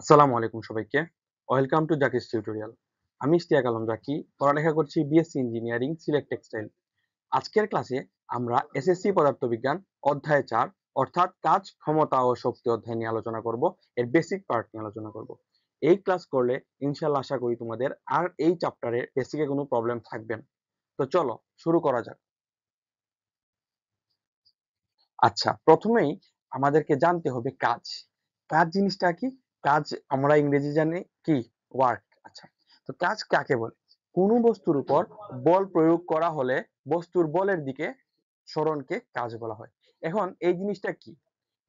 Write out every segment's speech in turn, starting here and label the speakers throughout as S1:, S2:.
S1: আসসালামু আলাইকুম সবাইকে। ওয়েলকাম টু জাকিস টিউটোরিয়াল। আমি ইশতিয়াক আলম জাকি, পড়ালেখা করছি বিএসসি ইঞ্জিনিয়ারিং, সিলেট টেক্সটাইল। আজকের ক্লাসে আমরা এসএসসি পদার্থবিজ্ঞান অধ্যায় ৪ অর্থাৎ কাজ, ক্ষমতা ও শক্তি অধ্যায় নিয়ে আলোচনা করব। এর বেসিক পার্ট নিয়ে আলোচনা করব। এই ক্লাস করলে ইনশাআল্লাহ আশা করি তোমাদের আর এই চ্যাপ্টারে বেসিকে কোনো প্রবলেম থাকবে না। তো চলো শুরু করা যাক। আচ্ছা, প্রথমেই আমাদেরকে জানতে হবে কাজ। কাজ জিনিসটা কি? কাজ আমরা ইংরেজি জানি কি? ওয়ার্ক। আচ্ছা, তো কাজ কাকে বলে? কোনো বস্তুর উপর বল প্রয়োগ করা হলে বস্তুর বলের দিকে সরণকে কাজ বলা হয়। এখন এই জিনিসটা কি?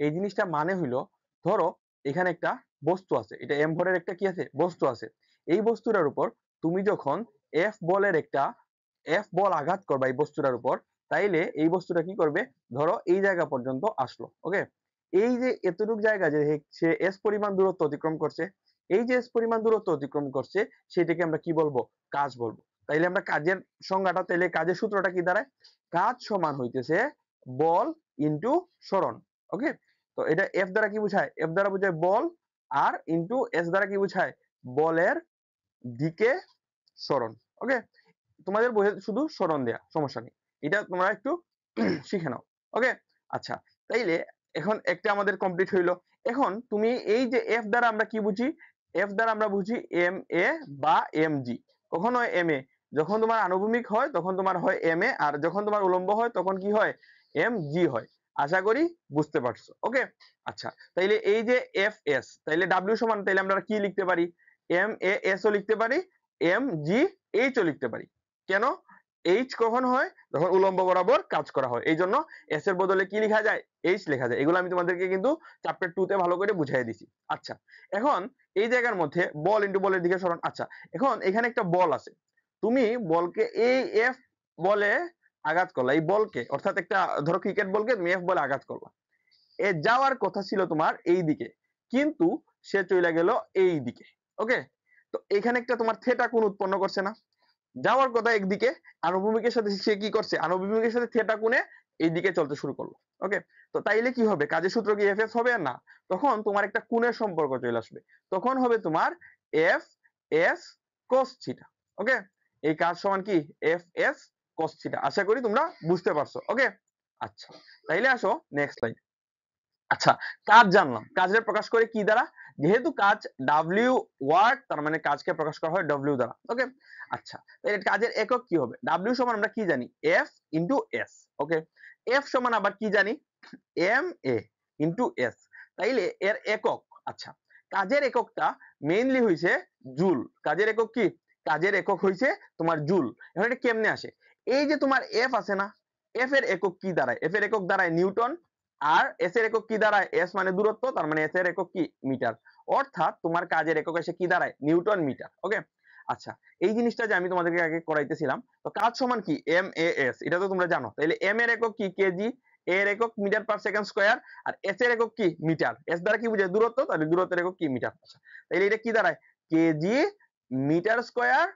S1: এই জিনিসটা মানে হইলো, ধরো এখানে একটা বস্তু আছে, এটা এম ভরের একটা কি আছে? বস্তু আছে। এই বস্তুটার উপর তুমি যখন এফ বল আঘাত করবা এই বস্তুটার উপর, তাইলে এই বস্তুটা কি করবে? ধরো এই জায়গা পর্যন্ত আসলো, ওকে? এই যে এতটুক জায়গা যে সে এস পরিমাণ দূরত্ব অতিক্রম করছে, এই যে এস পরিমাণ দূরত্ব অতিক্রম করছে, সেটাকে আমরা কি বলবো? কাজ বলবো। তাইলে আমরা কাজের সংজ্ঞাটা, তাইলে কাজের সূত্রটা কি দাঁড়ায়? কাজ সমান হইতেছে বল ইনটু সরণ, ওকে? তো এটা এফ দ্বারা কি বোঝায়? এফ দ্বারা বোঝায় বল, আর ইনটু এস দ্বারা কি বোঝায়? বলের দিকে সরণ, ওকে? তোমাদের বইয়ে শুধু সরণ দেয়া, সমস্যা নেই, এটা তোমরা একটু শিখে নাও, ওকে? আচ্ছা, তাইলে এখন একটা আমাদের কমপ্লিট হইলো। এখন তুমি এই যে এফ দ্বারা আমরা কি বুঝি? এফ দ্বারা আমরা বুঝি এম এ বা এম জি। কখন হয় এম এ? যখন তোমার আনুভূমিক হয় তখন তোমার হয় এম এ, আর যখন তোমার উলম্ব হয় তখন কি হয়? এম জি হয়। আশা করি বুঝতে পারছো, ওকে? আচ্ছা, তাইলে এই যে এফ এস, তাইলে ডাব্লিউ সমান, তাইলে আমরা কি লিখতে পারি? এম এ এস ও লিখতে পারি, এম জি এইচ ও লিখতে পারি। কেন? এইচ কখন হয়? যখন উলম্ব বরাবর কাজ করা হয়, এই জন্য এস এর বদলে কি লেখা যায়? এইচ লেখা যায়। এগুলো আমি তোমাদেরকে কিন্তু চ্যাপ্টার 2 তে ভালো করে বুঝাই দিছি। আচ্ছা, এখন এই জায়গার মধ্যে বল ইনটু বলের দিকে সরণ। আচ্ছা, এখন এখানে একটা বল আছে, তুমি বলকে এই এফ বলে আঘাত করলা, এই বলকে, অর্থাৎ একটা ধরো ক্রিকেট বলকে তুমি এফ বলে আঘাত করলা, এ যাওয়ার কথা ছিল তোমার এই দিকে, কিন্তু সে চলে গেল এই দিকে, ওকে? তো এখানে একটা তোমার থেটা কোণ উৎপন্ন করছে না? যাওয়ার কথা একদিকে, আনুভূমিকের সাথে সে কি করছে? আনুভূমিকের সাথে থেটা কোণে এইদিকে চলতে শুরু করলো, ওকে? তো তাইলে কি হবে? কাজের সূত্র কি এফ এস হবে? না, তখন তোমার একটা কোণের সম্পর্ক চলে আসবে, তখন হবে তোমার F S cos theta, okay? এই কাজ সমান কি? F S cos theta. আশা করি তোমরা বুঝতে পারছো, ওকে? আচ্ছা, তাইলে আসো নেক্সট লাইন। আচ্ছা, কাজ জানলাম, কাজের প্রকাশ করে কি দ্বারা? যেহেতু কাজ ডাব্লিউ ওয়ার্ক, তার মানে কাজকে প্রকাশ করা হয় ডব্লিউ দ্বারা, ওকে? আচ্ছা, তাহলে কাজের একক কি হবে? ডাব্লিউ সমান আমরা কি জানি? এফ ইনটু এস, ওকে? এফ সমান আবার কি জানি? M A into S. তাইলে এর একক, আচ্ছা, কাজের এককটা মেইনলি হইছে জুল। কাজের একক কি? কাজের একক হইছে তোমার জুল। এখন এটা কেমনে আসে? এই যে তোমার এফ আছে না, এফ এর একক কি দাঁড়ায়? এফ এর একক দাঁড়ায় নিউটন, আর এস এর একক কি দাঁড়ায়? এস মানে দূরত্ব, তার মানে এস এর একক কি? মিটার। অর্থাৎ তোমার কাজের একক এসে কি দাঁড়ায়? নিউটন মিটার, ওকে? আচ্ছা, এই জিনিসটা যে আমি তোমাদেরকে আগে করাইতেছিলাম, তো কাজ সমান কি? এম এ এস, এটা তো তোমরা জানো। তাহলে এম এর একক কি? কেজি, এর একক মিটার পার সেকেন্ড স্কয়ার, আর এস এর একক কি? মিটার। এস দ্বারা কি বোঝায়? দূরত্ব, তাহলে দূরত্বের একক কি? মিটার। আচ্ছা, তাহলে এটা কি দাঁড়ায়? KG metre square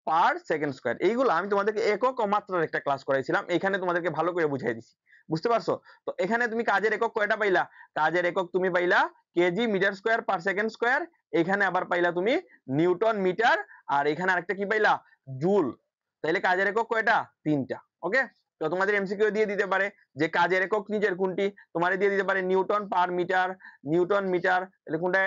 S1: per second square. এইগুলো আমি তোমাদেরকে একক ও মাত্রার একটা ক্লাস করাইছিলাম, এখানে তোমাদেরকে ভালো করে বুঝাই দিছি, বুঝতে পারছো? তো এখানে তুমি কাজের একক কয়টা পাইলা? কাজের একক তুমি পাইলা KG metre square per second square, এখানে আবার পাইলা তুমি নিউটন মিটার, আর এখানে আরেকটা কি পাইলা? জুল। তাহলে কাজের একক কয়টা? তিনটা, ওকে? তো তোমাদের এমসিকিউ দিয়ে দিতে পারে যে কাজের একক নিজের কোনটি, তোমারে দিয়ে দিতে পারে newton per metre, newton metre, তাহলে কোনটা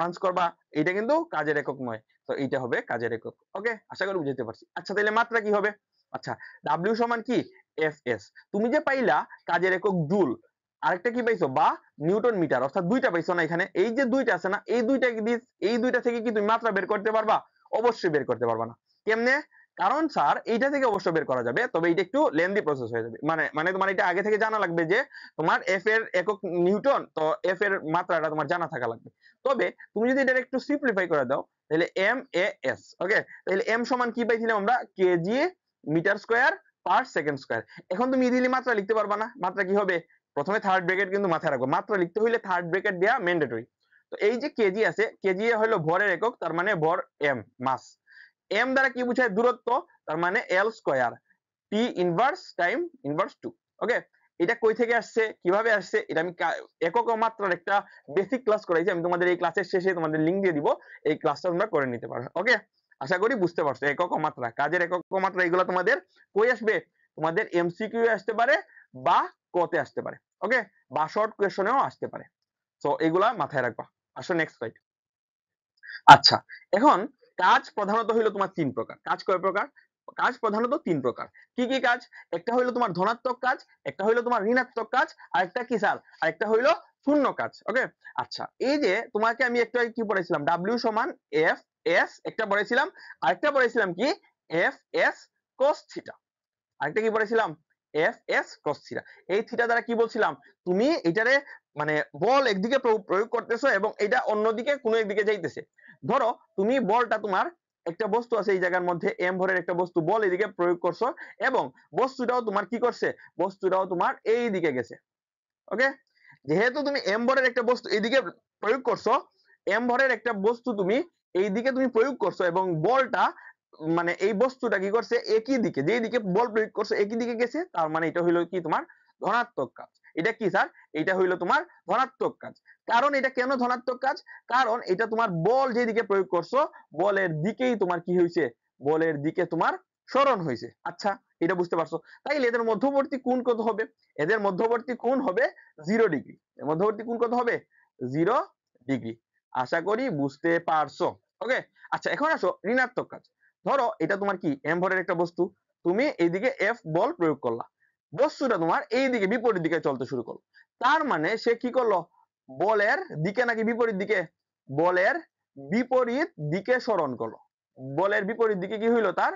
S1: আনসার করবা? এটা কিন্তু কাজের একক নয়, তো এইটা হবে কাজের একক, ওকে? আশা করি বুঝাইতে পারছি। আচ্ছা, তাহলে মাত্রা কি হবে? আচ্ছা, ডাব্লিউ সমান কি? F S. তুমি যে পাইলা কাজের একক জুল, আরেকটা কি পাইছো? বা নিউটন মিটার, অর্থাৎ দুইটা পাইছো না এখানে? এই যে দুইটা আছে না, এই দুইটা থেকে কি তুমি মাত্রা বের করতে পারবা? অবশ্যই বের করতে পারবা না। কেমনে? কারণ স্যার এইটা থেকে অবশ্য বের করা যাবে, তবে এটা একটু লেন্দি প্রসেস হয়ে যাবে। মানে তোমার এটা আগে থেকে জানা লাগবে যে তোমার এফ এর একক নিউটন, তো এফ এর মাত্রাটা তোমার জানা থাকা লাগবে। তবে তুমি যদি এটা একটু সিম্পলিফাই করে দাও, তাহলে এম এ এস, ওকে? তাহলে এম সমান কি পাইছিলাম আমরা? KG metre square per second square. এখন তুমি ইজিলি মাত্রা লিখতে পারবা না? মাত্রা কি হবে? প্রথমে থার্ড ব্র্যাকেট কিন্তু মাথায় রাখবো, মাত্রা লিখতে হইলে থার্ড ব্র্যাকেট দেয়া ম্যান্ডেটরি। তো এই যে কেজি আছে, কেজি হলো ভরের একক, তার মানে ভর এম, মাস। এম দ্বারা কি বোঝায়? দূরত্ব, তার মানে L square, T inverse time inverse 2, okay? এটা কই থেকে আসছে কিভাবে আসছে এটা আমি একক ও মাত্রার একটা বেসিক ক্লাস করাইছি, আমি তোমাদের এই ক্লাসের শেষে তোমাদের লিংক দিয়ে দিব, এই ক্লাসটা তোমরা করে নিতে পারো। ওকে, আশা করি বুঝতে পারছো একক ও মাত্রা, কাজের একক ও মাত্রা এগুলো তোমাদের কই আসবে, তোমাদের এমসিকিউ আসতে পারে বা কতে আসতে পারে, ওকে, বা শর্ট কোয়েশনেও আসতে পারে। সো এগুলা মাথায় রাখবা। আসো নেক্সট স্লাইড। আচ্ছা, এখন কাজ প্রধানত হইলো তোমার তিন প্রকার। কাজ কয় প্রকার? কাজ প্রধানত তিন প্রকার। কি কি কাজ? একটা হইলো তোমার ধনাত্মক কাজ, একটা হইলো তোমার ঋণাত্মক কাজ, আরেকটা কি স্যার? আরেকটা হইলো শূন্য কাজ। ওকে, আচ্ছা, এই যে তোমাকে আমি একটা কি পড়াইছিলাম, W সমান F S একটা পড়াইছিলাম, আরেকটা পড়াইছিলাম কি F S cos থিটা, আরেকটা কি পড়েছিলাম এফ এস cos থিটা। এই থিটা দ্বারা কি বলছিলাম, তুমি এটারে মানে বল একদিকে প্রয়োগ করতেছো এবং এটা অন্যদিকে কোনো একদিকে যাইতেছে। ধরো তুমি বলটা তোমার একটা বস্তু আছে এই জায়গার মধ্যে এম ভরের একটা বস্তু, বল এদিকে প্রয়োগ করছো এবং বস্তুটাও তোমার কি করছে, বস্তুটাও তোমার এই দিকে গেছে। ওকে, যেহেতু তুমি এম ভরের একটা বস্তু এইদিকে প্রয়োগ করছো, এম ভরের একটা বস্তু তুমি এইদিকে তুমি প্রয়োগ করছো এবং বলটা মানে এই বস্তুটা কি করছে একই দিকে, যেই দিকে বল প্রয়োগ করছে একই দিকে গেছে, তার মানে এটা হইলো কি তোমার ধনাত্মক কাজ। এটা কি স্যার? এটা হইলো তোমার ধনাত্মক কাজ। কারণ এটা কেন ধনাত্মক কাজ? কারণ এটা তোমার বল যেদিকে প্রয়োগ করছো বলের দিকেই তোমার কি হয়েছে, বলের দিকে তোমার সরণ হয়েছে। আচ্ছা, এটা বুঝতে পারছো? তাইলে এদের মধ্যবর্তী কোণ কত হবে? এদের মধ্যবর্তী কোণ হবে 0 ডিগ্রি। এর মধ্যবর্তী কোণ কত হবে? 0 ডিগ্রি। আশা করি বুঝতে পারছো। ওকে, আচ্ছা, এখন আসো ঋণাত্মক কাজ। ধরো এটা তোমার কি এম ভরের একটা বস্তু, তুমি এইদিকে এফ বল প্রয়োগ করলা, বস্তুটা তোমার এইদিকে বিপরীত দিকে চলতে শুরু করলো, তার মানে সে কি করলো, বলের দিকে নাকি বিপরীত দিকে, বলের বিপরীত দিকে সরণ করলো, বলের বিপরীত দিকে কি হইলো, তার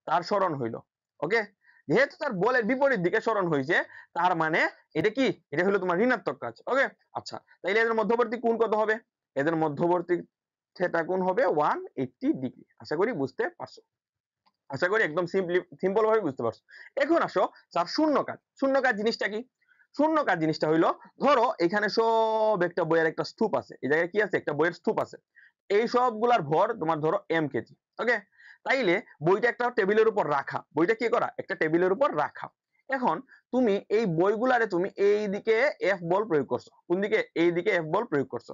S1: তার সরণ হইলো। ওকে, যেহেতু তার বলের বিপরীত দিকে সরণ হয়েছে, তার মানে এটা কি, এটা হলো তোমার ঋণাত্মক কাজ। ওকে, আচ্ছা, তাইলে এদের মধ্যবর্তী কোণ কত হবে? এদের মধ্যবর্তী থিটা কোণ হবে 180 ডিগ্রি। আশা করি বুঝতে পারছো, আশা করি একদম সিম্পল ভাবে বুঝতে পারছো। এখন আসো স্যার শূন্য কাজ। শূন্য কাজ জিনিসটা কি? শূন্য কাজ জিনিসটা হইলো, ধরো এখানে সব একটা বইয়ের একটা স্তূপ আছে, এই জায়গায় কি আছে, একটা বইয়ের স্তূপ আছে, এই সবগুলার ভর তোমার ধরো এম কেজি। ওকে, তাইলে বইটা একটা টেবিলের উপর রাখা, বইটা কি করা, একটা টেবিলের উপর রাখা। এখন তুমি এই বইগুলারে তুমি এই দিকে এফ বল প্রয়োগ করছো, কোন দিকে, এই দিকে এফ বল প্রয়োগ করছো,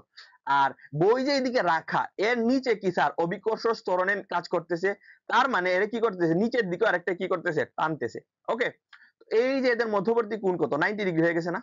S1: আর বই যে এইদিকে রাখা এর নিচে কি স্যার অভিকর্ষ ত্বরণের কাজ করতেছে, তার মানে এর কি করতেছে, নিচের দিকে আরেকটা কি করতেছে, টানতেছে। ওকে, এই যে এদের মধ্যবর্তী কোণ কত, 90 ডিগ্রি হয়ে গেছে না?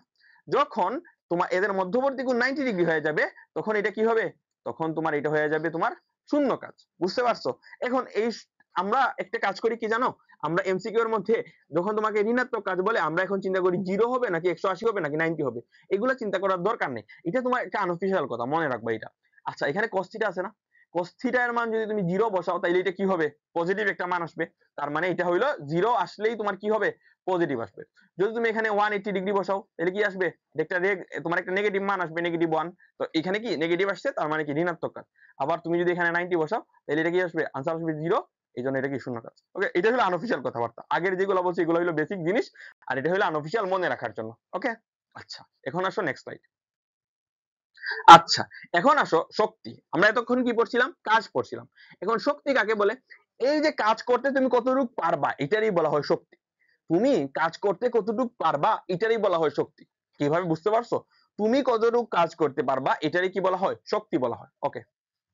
S1: যখন তোমার এদের মধ্যবর্তী কোণ 90 ডিগ্রি হয়ে যাবে, তখন এটা কি হবে, তখন তোমার এটা হয়ে যাবে তোমার শূন্য কাজ। বুঝতে পারছো? এখন এই আমরা একটা কাজ করি কি জানো, আমরা এমসিকিউ এর মধ্যে যখন তোমাকে ঋণাত্মক কাজ বলে, আমরা এখন চিন্তা করি 0 হবে নাকি 180 হবে নাকি 90 হবে, এগুলো চিন্তা করার দরকার নেই। এটা তোমার একটা আনঅফিশিয়াল কথা, মনে রাখবা এটা। আচ্ছা, এখানে cos থিটা আছে না, cos থিটা এর মান যদি তুমি 0 বসাও তাহলে এটা কি হবে, পজিটিভ একটা মান আসবে। তার মানে এটা হইলো 0 আসলেই তোমার কি হবে, পজিটিভ আসবে। যদি তুমি এখানে 180 ডিগ্রি বসাও তাহলে কি আসবে, একটা তোমার একটা নেগেটিভ মান আসবে, -1। তো এখানে কি নেগেটিভ আসছে, তার মানে কি ঋণাত্মক কাজ। আবার তুমি যদি এখানে 90 বসাও তাহলে এটা কি আসবে, আনসার আসবে 0, এই জন্য এটা কি শূন্য কাজ। ওকে, এটা হলো আনঅফিশিয়াল কথাবার্তা, আগের যেগুলো বলছি এগুলো হলো বেসিক জিনিস, আর এটা হলো আনঅফিশিয়াল মনে রাখার জন্য। ওকে, আচ্ছা, এখন আসো নেক্সট স্লাইড। আচ্ছা, এখন আসো শক্তি। আমরা এতক্ষণ কি পড়ছিলাম, কাজ পড়ছিলাম। এখন শক্তি কাকে বলে? এই যে কাজ করতে তুমি কতটুকু পারবা এটারই বলা হয় শক্তি। তুমি কাজ করতে কতটুকু পারবা এটারই বলা হয় শক্তি। কিভাবে বুঝতে পারছো? তুমি কতটুকু কাজ করতে পারবা এটারই কি বলা হয়, শক্তি বলা হয়। ওকে,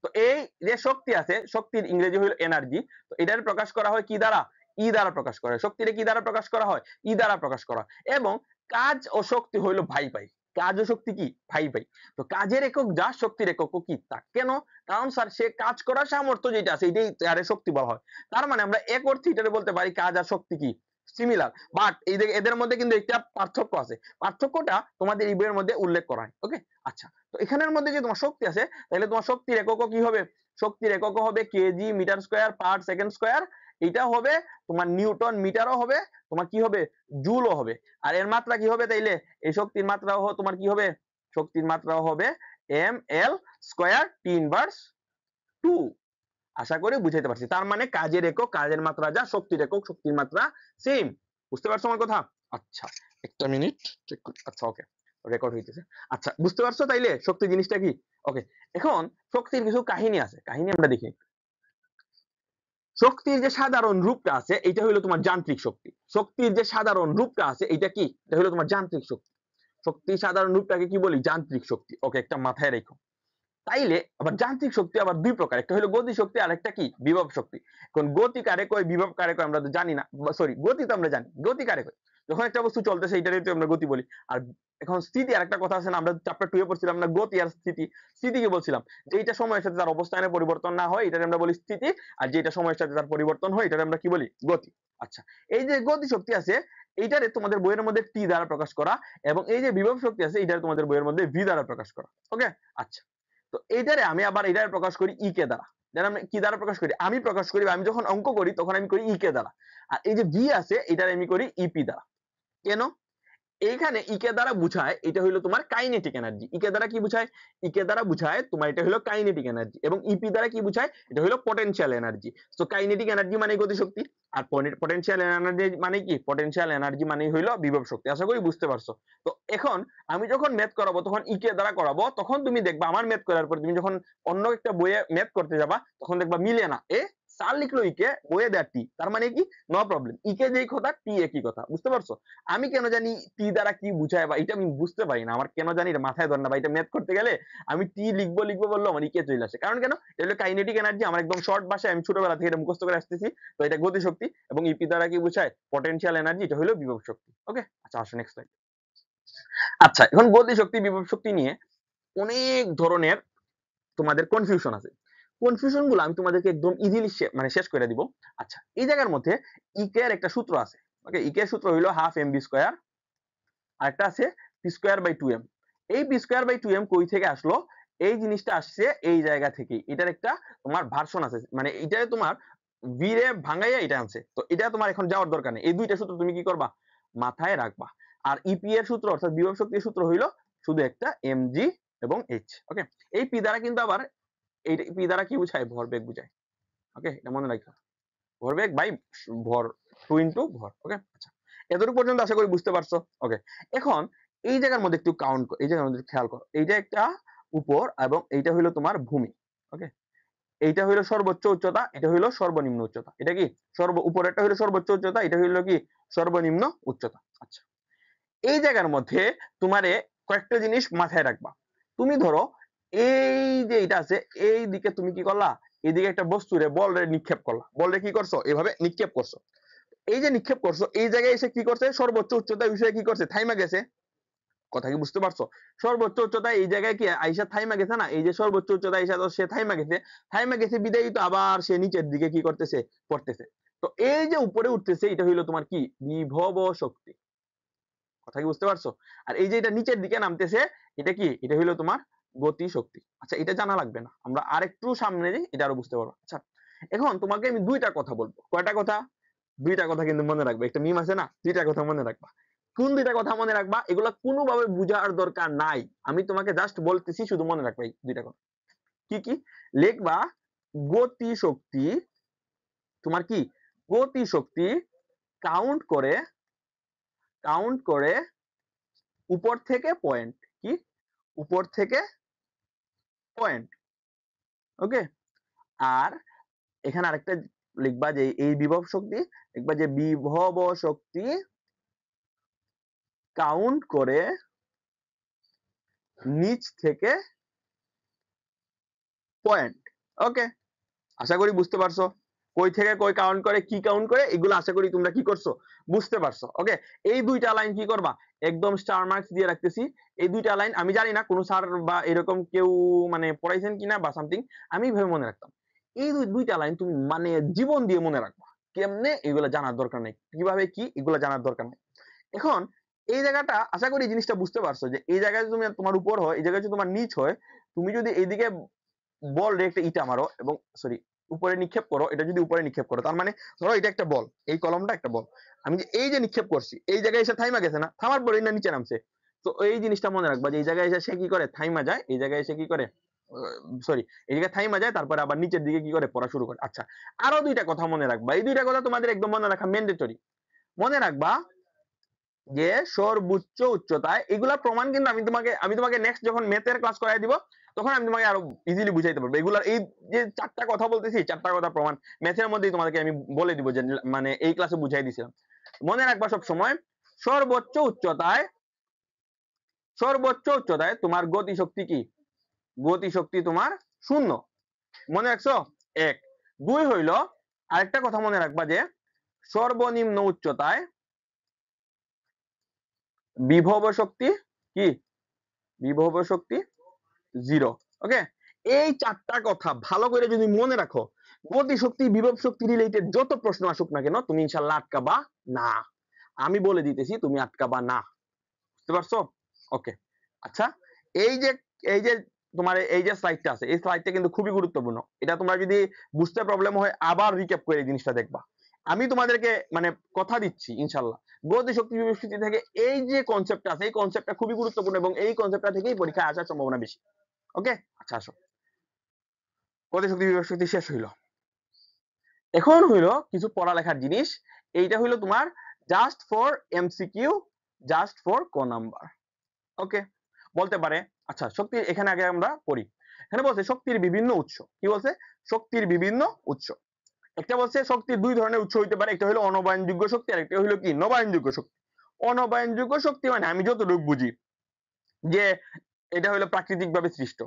S1: তো এই যে শক্তি আছে, শক্তির ইংরেজি হলো এনার্জি। তো এটার প্রকাশ করা হয় কি দ্বারা, ই দ্বারা প্রকাশ করা হয়। শক্তিরে কি দ্বারা প্রকাশ করা হয়, ই দ্বারা প্রকাশ করা হয়। এবং কাজ ও শক্তি হইলো ভাই ভাই, কাজ ও শক্তি কি ভাই ভাই। তো কাজের একক যা, শক্তির একক কি তা। কেন? কারণ স্যার সে কাজ করার সামর্থ্য যেটা আছে এটাই তারে শক্তি বলা হয়। তার মানে আমরা এক অর্থে এটারে বলতে পারি কাজ আর শক্তি কি সিমিলার, বাট এদের মধ্যে কিন্তু একটা পার্থক্য আছে। পার্থক্যটা তোমাদের এই বইয়ের মধ্যে উল্লেখ করা হয়। ওকে, আচ্ছা, তো এখানের মধ্যে যে তোমার শক্তি আছে, তাহলে তোমার শক্তির একক কি হবে, শক্তির একক হবে KG metre square per second square. এটা হবে তোমার নিউটন মিটারও হবে, তোমার কি হবে জুলও হবে। আর এর মাত্রা কি হবে, তাইলে এই শক্তির মাত্রাও তোমার কি হবে, শক্তির মাত্রাও হবে M L square T inverse 2। আশা করি বুঝাইতে পারছি। তার মানে কাজের একক, কাজের মাত্রা যা, শক্তির একক, শক্তির মাত্রা সেম। বুঝতে পারছো আমার কথা? আচ্ছা, একটা মিনিট চেক করি। আচ্ছা, ওকে, রেকর্ড হইতেছে। আচ্ছা, বুঝতে পারছো তাইলে শক্তি জিনিসটা কি? ওকে, এখন শক্তির কিছু কাহিনী আছে, কাহিনী আমরা দেখি। শক্তির যে সাধারণ রূপটা আছে এটা হলো তোমার যান্ত্রিক শক্তি। শক্তির যে সাধারণ রূপটা আছে এটা কি? এটা হলো তোমার যান্ত্রিক শক্তি। শক্তির সাধারণ রূপটাকে কি বলি? যান্ত্রিক শক্তি। ওকে, একটা মাথায় রেখো। তাইলে আবার যান্ত্রিক শক্তি আবার দুই প্রকার, একটা হলো গতি শক্তি আর একটা কি বিভব শক্তি। কোন গতি কারে কয় বিভব কারে কয় আমরা তো জানি না, সরি গতি তো আমরা জানি, গতি কারে কয় যখন একটা বস্তু চলতেছে এটারই তো আমরা গতি বলি। আর এখন স্থিতি আর একটা কথা আছে না, আমরা চ্যাপ্টার 2 এ পড়ছিলাম না গতি আর স্থিতি। স্থিতি কি বলছিলাম, যে এটা সময়ের সাথে তার অবস্থানের পরিবর্তন না হয় এটাকে আমরা বলি স্থিতি, আর যেটা সময়ের সাথে তার পরিবর্তন হয় এটাকে আমরা কি বলি গতি। আচ্ছা, এই যে গতি শক্তি আছে এইটারে তোমাদের বইয়ের মধ্যে টি দ্বারা প্রকাশ করা, এবং এই যে বিভব শক্তি আছে এটারে তোমাদের বইয়ের মধ্যে ভি দ্বারা প্রকাশ করা। ওকে, আচ্ছা, তো এইটারে আমি আবার এটারে প্রকাশ করি ই কে দ্বারা। যেটা আমি কি দ্বারা প্রকাশ করি, আমি প্রকাশ করি, আমি যখন অঙ্ক করি তখন আমি করি ই কে দ্বারা। আর এই যে ভি আছে এটারে আমি করি ইপি দ্বারা। কেন? এইখানে ইকে দ্বারা বুঝায় এটা হইলো তোমার কাইনেটিক এনার্জি। ইকে দ্বারা কি বুঝায়? ইকে দ্বারা বুঝায় তোমার এটা হলো কাইনেটিক এনার্জি, এবং ইপি দ্বারা কি বুঝায়? এটা হলো potential energy. So kinetic energy মানে গতিশক্তি, আর পটেনশিয়াল এনার্জি মানে কি? পটেনশিয়াল এনার্জি মানে হইলো বিভব শক্তি। আশা করি বুঝতে পারছো। তো এখন আমি যখন ম্যাথ করাবো তখন ইকে দ্বারা করাবো, তখন তুমি দেখবা আমার ম্যাথ করার পর তুমি যখন অন্য একটা বইয়ে ম্যাথ করতে যাবা তখন দেখবা মিলে না। স্যার লিখলো ইকে, বইয়ে দেয় টি, তার মানে কি? নো প্রবলেম, ইকে যেই কথা টি একই কথা। বুঝতে পারছো? আমি কেন জানি টি দ্বারা কি বুঝায় বা এটা আমি বুঝতে পারি না, আমার কেন জানি এটা মাথায় ধরে না, বা এটা ম্যাথ করতে গেলে আমি টি লিখবো লিখবো বললো আমার ইকে চলে আসে। কারণ কেন? এটা হলো কাইনেটিক এনার্জি, আমার একদম শর্ট ভাষায় আমি ছোটবেলা থেকে এটা মুখস্থ করে আসতেছি। তো এটা গতি শক্তি, এবং ইপি দ্বারা কি বুঝায়? পটেনশিয়াল এনার্জি, এটা হলো বিভব শক্তি। ওকে, আচ্ছা আসো নেক্সট স্লাইড। আচ্ছা, এখন গতি শক্তি বিভব শক্তি নিয়ে অনেক ধরনের তোমাদের কনফিউশন আছে। কনফিউশন গুলো আমি তোমাদেরকে একদম ইজিলি মানে শেষ করে দিব। আচ্ছা, এই জায়গার মধ্যে ইকে এর একটা সূত্র আছে। ওকে, ইকে এর সূত্র হলো হাফ এম বি স্কয়ার, আরেকটা আছে পি স্কয়ার বাই 2m। এই পি স্কয়ার বাই 2m কই থেকে আসলো? এই জিনিসটা আসছে এই জায়গা থেকে। এটার একটা তোমার ভার্সন আছে, মানে এটা তোমার ভি রে ভাঙাইয়া এটা আনছে। তো এটা তোমার এখন যাওয়ার দরকার নেই, এই দুইটা সূত্র তুমি কি করবা? মাথায় রাখবা। আর ইপি এর সূত্র অর্থাৎ বিভব শক্তির সূত্র হইলো শুধু একটা mg এবং h। ওকে, এই পি দ্বারা কিন্তু আবার এই পি দ্বারা কি বুঝায়? ভরবেগ বুঝায়। ওকে, এটা মনে রাখো, ভরবেগ বাই ভর, 2 ইনটু ভর। ওকে, আচ্ছা, এতটুকু পর্যন্ত আশা করি বুঝতে পারছো। ওকে, এখন এই জায়গার মধ্যে একটু কাউন্ট করো, এই জায়গার মধ্যে খেয়াল করো, এইটা একটা উপর এবং এইটা হইলো তোমার ভূমি। ওকে, এইটা হইলো সর্বোচ্চ উচ্চতা, এটা হইলো সর্বনিম্ন উচ্চতা। এটা কি উপরেরটা হইলো সর্বোচ্চ উচ্চতা, এটা হইলো কি সর্বনিম্ন উচ্চতা। আচ্ছা, এই জায়গার মধ্যে তোমারে কয়েকটা জিনিস মাথায় রাখবা। তুমি ধরো এই যে এটা আছে, এই দিকে তুমি কি করলা? এইদিকে একটা বস্তুরে বল রে নিক্ষেপ করলা, বল রে কি করছো? এভাবে নিক্ষেপ করছো। এই যে নিক্ষেপ করছো এই জায়গায় এসে কি করছে? সর্বোচ্চ উচ্চতা বিষয়ে কি করছে? থাইমা গেছে। কথা কি বুঝতে পারছো? সর্বোচ্চ উচ্চতা এই জায়গায় কি আইসা থাইমা গেছে না? এই যে সর্বোচ্চ উচ্চতা আইসা তো সে থাইমা গেছে। থাইমা গেছে বিদায়ী তো আবার সে নিচের দিকে কি করতেছে? পড়তেছে। তো এই যে উপরে উঠতেছে এটা হইলো তোমার কি? বিভব শক্তি। কথা কি বুঝতে পারছো? আর এই যে এটা নিচের দিকে নামতেছে এটা কি? এটা হইলো তোমার গতি শক্তি। আচ্ছা, এটা জানা লাগবে না, আমরা আরেকটু সামনে যাই এটা আরো বুঝতে পারবো। আচ্ছা, এখন তোমাকে আমি দুইটা কথা বলবো। কয়টা কথা? দুইটা কথা কিন্তু মনে রাখবে, একটা মিম আছে না, দুইটা কথা মনে রাখবা। কোন দুইটা কথা মনে রাখবা? এগুলা কোনোভাবে বুঝার দরকার নাই, আমি তোমাকে জাস্ট বলতেছি, শুধু মনে রাখবা এই দুইটা কথা। কি কি লিখবা? গতি শক্তি, তোমার কি গতি শক্তি কাউন্ট করে, কাউন্ট করে উপর থেকে পয়েন্ট, কি উপর থেকে পয়েন্ট। ওকে, আর এখানে আরেকটা লিখবা যে এই বিভব শক্তি, লিখবা যে বিভব শক্তি কাউন্ট করে নিচ থেকে পয়েন্ট। ওকে, আশা করি বুঝতে পারছো। কই থেকে কই কাউন্ট করে, কি কাউন্ট করে, এগুলো আশা করি তোমরা কি করছো? বুঝতে পারছো। ওকে, এই দুইটা লাইন কি করবা? একদম স্টার মার্কস দিয়ে রাখতেছি। এই দুইটা লাইন আমি জানি না কোন স্যার বা এরকম কেউ মানে পড়াইছেন কিনা বা সামথিং, আমি এইভাবে মনে রাখতাম। এই দুইটা লাইন তুমি মানে জীবন দিয়ে মনে রাখবা। কেমনে? এগুলো জানার দরকার নেই, কিভাবে কি এগুলো জানার দরকার নেই। এখন এই জায়গাটা আশা করি জিনিসটা বুঝতে পারছো যে এই জায়গায় যদি তোমার উপর হয়, এই জায়গায় যদি তোমার নিচ হয়, তুমি যদি এইদিকে বল রে একটা ইটা মারো এবং সরি উপরে নিক্ষেপ করো, এটা যদি উপরে নিক্ষেপ করো তার মানে ধরো এটা একটা বল, এই কলমটা একটা বল, আমি যে এই যে নিক্ষেপ করছি এই জায়গায় এসে থাইমা গেছে না, থামার পরে না নিচে নামছে। তো এই জিনিসটা মনে রাখবা যে এই জায়গায় এসে সে কি করে? থাইমা যায়। এই জায়গায় এসে কি করে? সরি, এই জায়গায় থাইমা যায়, তারপরে আবার নিচের দিকে কি করে? পড়া শুরু করে। আচ্ছা, আরো দুইটা কথা মনে রাখবা, এই দুইটা কথা তোমাদের একদম মনে রাখা ম্যান্ডেটরি। মনে রাখবা যে সর্বোচ্চ উচ্চতায়, এগুলা প্রমাণ কিন্তু আমি তোমাকে নেক্সট যখন ম্যাথের ক্লাস করাই দিব তখন আমি তোমাকে আরো ইজিলি বুঝাইতে পারবো। এগুলার এই যে 4টা কথা বলতেছি, 4টা কথা প্রমাণ ম্যাথের মধ্যেই তোমাদেরকে আমি বলে দিব যে মানে এই ক্লাসে বুঝাই দিছিলাম। মনে রাখবা সব সময় সর্বোচ্চ উচ্চতায় তোমার গতিশক্তি কি? গতিশক্তি তোমার 0। মনে রাখছো? 1। 2 হইল আরেকটা কথা মনে রাখবা যে সর্বনিম্ন উচ্চতায় বিভব শক্তি কি? বিভব শক্তি 0। ওকে, এই 4টা কথা ভালো করে যদি মনে রাখো, গতিশক্তি বিভব শক্তি রিলেটেড যত প্রশ্ন আসুক না কেন তুমি ইনশাআল্লাহ আটকাবা না। আমি বলে দিতেছি তুমি আটকাবা না। বুঝতে পারছো? ওকে, আচ্ছা, এই যে তোমার এই যে স্লাইডটা আছে, এই স্লাইডটা কিন্তু খুবই গুরুত্বপূর্ণ। এটা তোমরা যদি বুঝতে প্রবলেম হয় আবার রিক্যাপ করে এই জিনিসটা দেখবা। আমি তোমাদেরকে মানে কথা দিচ্ছি ইনশাআল্লাহ গতিশক্তি বিভব শক্তি থেকে এই যে কনসেপ্টটা আছে, এই কনসেপ্টটা খুবই গুরুত্বপূর্ণ এবং এই কনসেপ্টটা থেকেই পরীক্ষায় আসার সম্ভাবনা বেশি। ওকে, আচ্ছা আসো, গতিশক্তি বিভব শক্তি শেষ হইলো। এখন হইলো কিছু পড়ালেখার জিনিস। এইটা হইলো তোমার just for MCQ, just for ক নাম্বার। ওকে, বলতে পারে আচ্ছা শক্তির এখানে আগে আমরা পড়ি। এখানে বলছে শক্তির বিভিন্ন উৎস। কি বলছে? শক্তির বিভিন্ন উৎস। একটা বলছে শক্তির দুই ধরনের উৎস হইতে পারে, একটা হলো অনবায়নযোগ্য শক্তি আর একটা হলো কি নবায়নযোগ্য শক্তি। অনবায়নযোগ্য শক্তি মানে আমি যতটুকু বুঝি যে এটা হলো প্রাকৃতিকভাবে সৃষ্ট।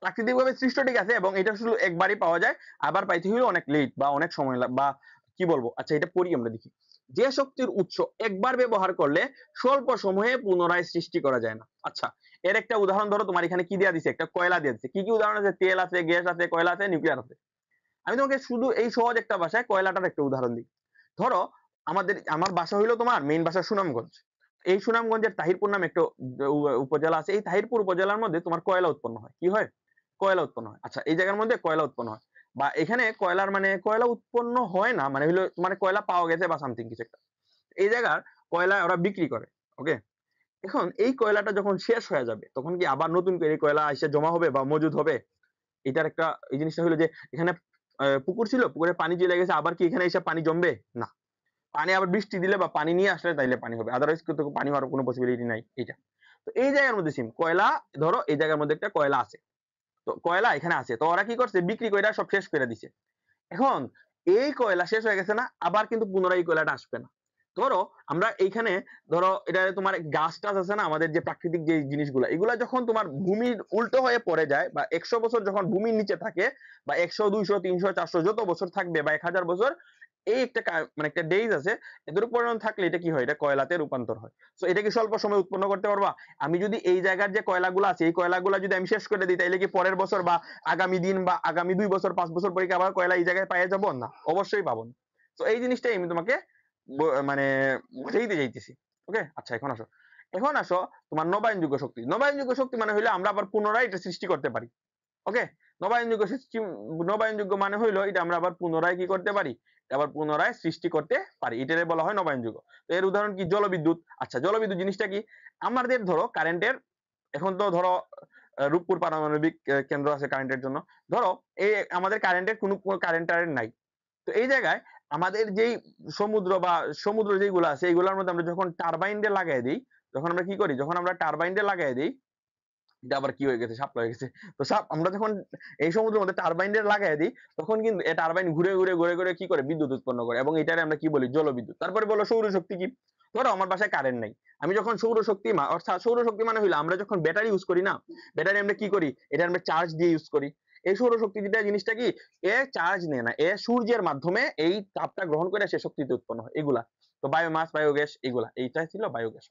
S1: প্রাকৃতিকভাবে সৃষ্ট ঠিক আছে, এবং এটা শুধু একবারই পাওয়া যায়, আবার পাইতে হলে অনেক লেট বা অনেক সময় বা কি বলবো। আচ্ছা এটা পড়ি আমরা দেখি। যে শক্তির উৎস একবার ব্যবহার করলে স্বল্প সময়ে পুনরায় সৃষ্টি করা যায় না। আচ্ছা, এর একটা উদাহরণ ধরো, তোমার এখানে কি দেয়া দিছে? একটা কয়লা দিয়ে দিছে। কি কি উদাহরণ আছে? তেল আছে, গ্যাস আছে, কয়লা আছে, নিউক্লিয়ার আছে। আমি তোমাকে শুধু এই সহজ একটা ভাষায় কয়লাটার একটা উদাহরণ দিই। ধরো আমার বাসা হইলো তোমার মেইন বাসা সুনামগঞ্জ। এই সুনামগঞ্জের তাহিরপুর নামে একটা উপজেলা আছে। এই তাহিরপুর উপজেলার মধ্যে তোমার কয়লা উৎপন্ন হয়। কি হয়? কয়লা উৎপন্ন হয়। আচ্ছা, এই জায়গার মধ্যে কয়লা উৎপন্ন হয় বা এখানে কয়লার মানে কয়লা উৎপন্ন হয় না, মানে হলো তোমার কয়লা পাওয়া গেছে বা সামথিং কিছু একটা। এই জায়গার কয়লা ওরা বিক্রি করে। ওকে, এখন এই কয়লাটা যখন শেষ হয়ে যাবে তখন কি আবার নতুন করে এই কয়লা এসে জমা হবে বা মজুদ হবে? এটার একটা এই জিনিসটা হলো যে এখানে পুকুর ছিল, পুকুরে পানি চলে গেছে, আবার কি এখানে এসে পানি জমবে? না। পানি আবার বৃষ্টি দিলে বা পানি নিয়ে আসলে তাইলে পানি হবে, আদারওয়াইজ কিন্তু পানি হওয়ার কোনো পসিবিলিটি নাই। এটা তো এই জায়গার মধ্যে সিম কয়লা, ধরো এই জায়গার মধ্যে একটা কয়লা আছে, তো কয়লা এখানে আছে, তো ওরা কি করছে? বিক্রি করে সব শেষ করে দিছে। এখন এই কয়লা শেষ হয়ে গেছে না, আবার কিন্তু পুনরায় এই কয়লাটা আসবে না। ধরো আমরা এইখানে ধরো এটা তোমার গাছ টাছ আছে না, আমাদের যে প্রাকৃতিক যে জিনিসগুলো, এগুলা যখন তোমার ভূমির উল্টো হয়ে পড়ে যায় বা 100 বছর যখন ভূমির নিচে থাকে বা 100 200 300 400 যত বছর থাকবে বা 1000 বছর, এই একটা মানে একটা ডেজ আছে, এদের পরিমাণ থাকলে এটা কি হয়? এটা কয়লাতে রূপান্তর হয়। সো এটা কি স্বল্প সময় উৎপন্ন করতে পারবা? আমি যদি এই জায়গার যে কয়লাগুলো আছে, এই কয়লাগুলো যদি আমি শেষ করে দিই, তাহলে কি পরের বছর বা আগামী দিন বা আগামী 2 বছর 5 বছর পরে কি আবার কয়লা এই জায়গায় পাওয়া যাবো? না, অবশ্যই পাবো না। তো এই জিনিসটাই আমি তোমাকে মানে বুঝাইতে চাইতেছি। ওকে, আচ্ছা এখন আসো তোমার নবায়নযোগ্য শক্তি। নবায়নযোগ্য শক্তি মানে হইলো আমরা আবার পুনরায় এটা সৃষ্টি করতে পারি। ওকে, নবায়নযোগ্য সিস্টেম, নবায়নযোগ্য মানে হইলো এটা আমরা আবার পুনরায় কি করতে পারি? আবার পুনরায় সৃষ্টি করতে পারি, এটারে বলা হয় নবায়নযোগ্য। তো এর উদাহরণ কি? জলবিদ্যুৎ। আচ্ছা, জলবিদ্যুৎ জিনিসটা কি? আমাদের ধরো কারেন্টের, এখন তো ধরো রূপপুর পারমাণবিক কেন্দ্র আছে কারেন্টের জন্য। ধরো এই আমাদের কারেন্টের কোনো কারেন্ট নাই। তো এই জায়গায় আমাদের যেই সমুদ্র যেগুলো আছে, এইগুলোর মধ্যে আমরা যখন টারবাইন দিয়ে লাগাই দিই, যখন আমরা কি করি? যখন আমরা টারবাইন দিয়ে লাগাই দিই, এটা আবার কি হয়ে গেছে? সাপ হয়ে গেছে। তো সাপ আমরা যখন এই সমুদ্রের মধ্যে টারবাইন লাগাই দিই, তখন কিন্তু এই টারবাইন ঘুরে ঘুরে কি করে? বিদ্যুৎ উৎপন্ন করে, এবং এটারে আমরা কি বলি? জলবিদ্যুৎ। তারপরে বলো সৌরশক্তি কি? ধরো আমার বাসায় কারেন্ট নাই, আমি যখন সৌরশক্তি অর্থাৎ সৌরশক্তি মানে হইলো আমরা যখন ব্যাটারি ইউজ করি না, ব্যাটারি আমরা কি করি? এটা আমরা চার্জ দিয়ে ইউজ করি। এই সৌরশক্তি যেটা জিনিসটা কি? এ চার্জ নেয় না, এ সূর্যের মাধ্যমে এই তাপটা গ্রহণ করে সে শক্তিতে উৎপন্ন হয়। এগুলা তো বায়োমাস, বায়োগ্যাস, এগুলা এইটাই ছিল বায়োগ্যাস।